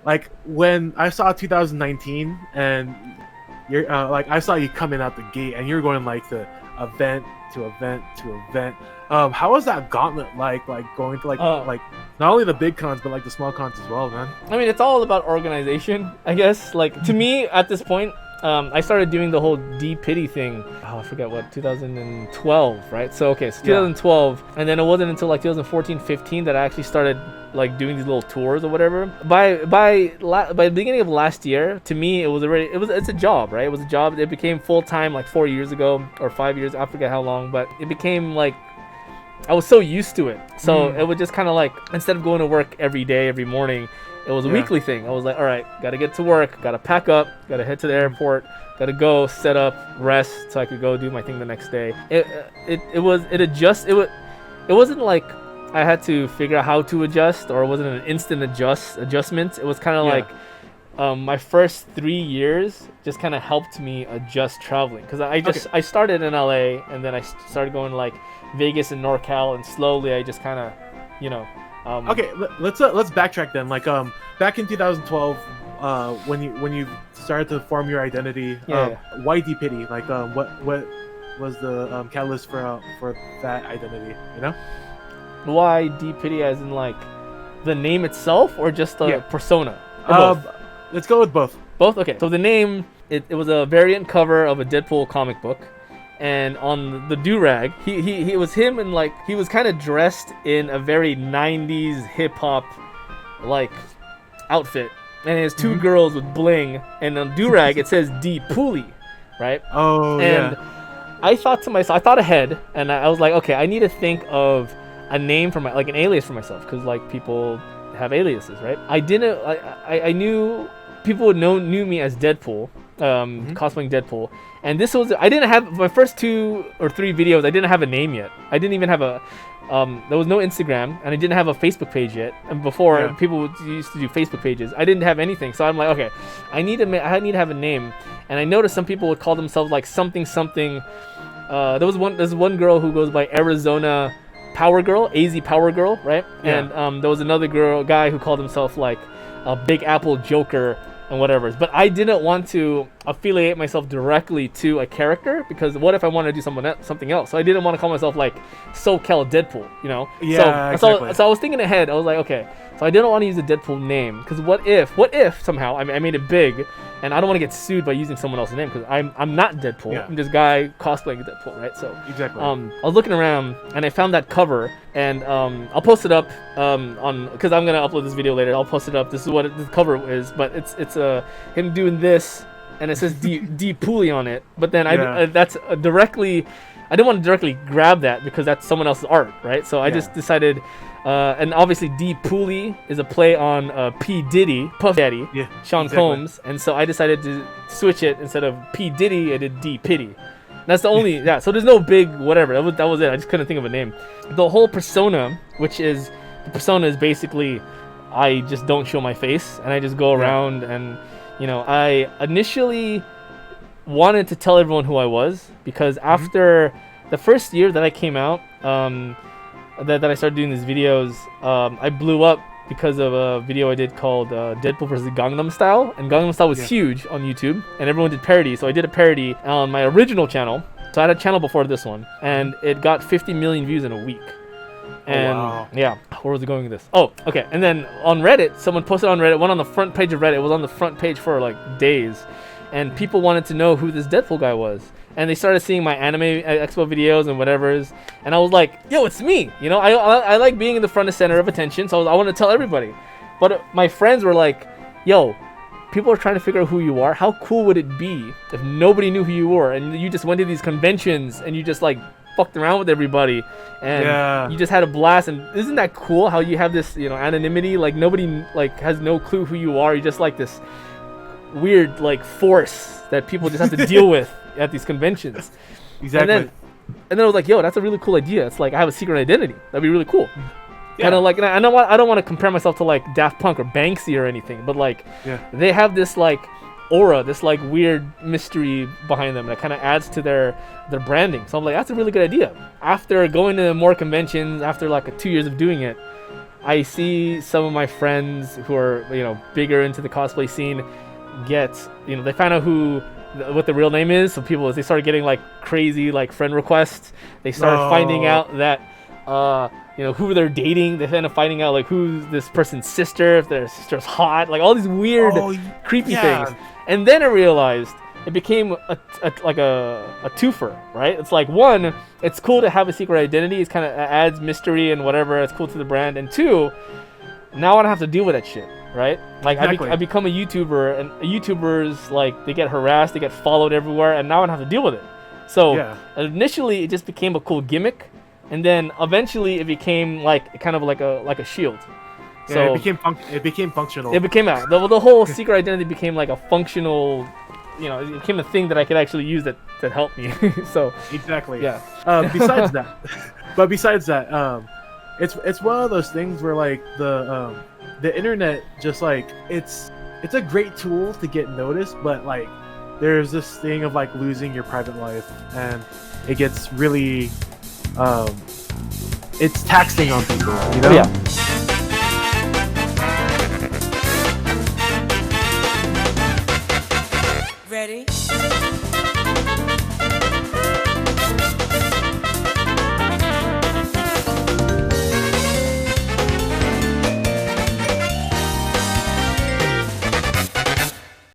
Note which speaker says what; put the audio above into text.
Speaker 1: like when I saw 2019 and you're like I saw you coming out the gate and you're going like the event to event to event. How was that gauntlet like going to like not only the big cons but like the small cons as well, man?
Speaker 2: I mean, it's all about organization, I guess. Like, to me, at this point, I started doing the whole D-Piddy thing. Oh, I forget what, 2012, right? So, okay, so 2012, and then it wasn't until like 2014, 15 that I actually started like doing these little tours or whatever. By the beginning of last year, to me, it's a job, right? It was a job. It became full time like 4 years ago or 5 years. I forget how long, but it became like I was so used to it. So it was just kind of like, instead of going to work every day, every morning, it was a weekly thing. I was like, all right, got to get to work, got to pack up, got to head to the airport, got to go set up, rest so I could go do my thing the next day. It wasn't like I had to figure out how to adjust, or it wasn't an instant adjustment. It was kind of like my first 3 years just kind of helped me adjust traveling, because I started in LA and then I started going to like Vegas and NorCal, and slowly I just kind of,
Speaker 1: okay, let's backtrack then. Like back in 2012, when you started to form your identity, why D-Piddy? Like what was the catalyst for that identity? You know?
Speaker 2: Why D-Piddy, as in like the name itself, or just the persona?
Speaker 1: Let's go with both.
Speaker 2: Both? Okay. So the name, it was a variant cover of a Deadpool comic book. And on the do-rag, he was him, and like he was kind of dressed in a very 90s hip-hop like outfit. And his two girls with bling. And on do-rag, it says D-Piddy, right?
Speaker 1: Oh,
Speaker 2: and I thought to myself, I thought ahead, and I was like, okay, I need to think of a name for like an alias for myself, because like people have aliases, right? I knew people knew me as Deadpool, cosplaying Deadpool, and I didn't have my first 2 or 3 videos. I didn't have a name yet. I didn't even have there was no Instagram, and I didn't have a Facebook page yet. And before, people used to do Facebook pages. I didn't have anything, so I'm like, okay, I need to have a name. And I noticed some people would call themselves like something. There's one girl who goes by Arizona Power Girl, AZ Power Girl, right? Yeah. And there was another guy who called himself like a Big Apple Joker and whatever. But I didn't want to affiliate myself directly to a character, because what if I wanted to do something else? So I didn't want to call myself like SoCal Deadpool, you know?
Speaker 1: Yeah, exactly.
Speaker 2: So I was thinking ahead. I was like, okay, so I didn't want to use the Deadpool name, because what if somehow I made it big, and I don't want to get sued by using someone else's name, because I'm not Deadpool. Yeah. I'm this guy cosplaying Deadpool, right? So
Speaker 1: exactly.
Speaker 2: I was looking around and I found that cover, and I'll post it up because I'm gonna upload this video later. I'll post it up. This is what the cover is, but it's him doing this, and it says D-Piddy on it. But then that's directly. I didn't want to directly grab that, because that's someone else's art, right? So I just decided, and obviously D-Piddy is a play on P. Diddy, Puff Daddy, Sean Combs, and so I decided to switch it. Instead of P. Diddy, I did D-Piddy. That's the only, so there's no big whatever. That was it. I just couldn't think of a name. The whole persona, the persona is basically, I just don't show my face, and I just go around, and I initially wanted to tell everyone who I was, because after the first year that I came out, that I started doing these videos, I blew up because of a video I did called Deadpool vs. Gangnam Style, and Gangnam Style was huge on YouTube, and everyone did parodies. So I did a parody on my original channel. So I had a channel before this one, and it got 50 million views in a week. And where was it going with this? Oh, okay. And then on Reddit, someone posted on Reddit, went on the front page of Reddit. It was on the front page for like days, and people wanted to know who this Deadpool guy was. And they started seeing my anime expo videos and whatever's, and I was like, yo, it's me. I like being in the front and center of attention, so I want to tell everybody. But my friends were like, yo, people are trying to figure out who you are. How cool would it be if nobody knew who you were, and you just went to these conventions and you just like fucked around with everybody, and you just had a blast? And isn't that cool how you have this, anonymity? Like nobody like has no clue who you are. You just like this weird like force that people just have to deal with at these conventions.
Speaker 1: Exactly.
Speaker 2: And then I was like, yo, that's a really cool idea. It's like I have a secret identity. That'd be really cool. Kind of like, and I don't want to compare myself to like Daft Punk or Banksy or anything, but like they have this like aura, this like weird mystery behind them that kind of adds to their branding. So I'm like, that's a really good idea. After going to more conventions, after like 2 years of doing it, I see some of my friends who are, you know, bigger into the cosplay scene get, you know, they find out what the real name is. So people, they start getting like crazy like friend requests. They start finding out that you know, who they're dating. They end up finding out like who's this person's sister, if their sister's hot, like all these weird, creepy things. And then I realized it became a twofer, right? It's like, one, it's cool to have a secret identity. It kind of adds mystery and whatever. It's cool to the brand. And two, now I don't have to deal with that shit, right? Like I become a YouTuber, and YouTubers, like, they get harassed, they get followed everywhere, and now I don't have to deal with it. So initially it just became a cool gimmick. And then eventually it became like kind of like a shield. So
Speaker 1: it became functional.
Speaker 2: It became the whole secret identity became like a functional, you know, it became a thing that I could actually use that helped me. So
Speaker 1: exactly.
Speaker 2: Yeah.
Speaker 1: Besides that, it's one of those things where like the internet just like it's a great tool to get noticed, but like there's this thing of like losing your private life, and it gets really it's taxing on people, you know?
Speaker 2: Yeah.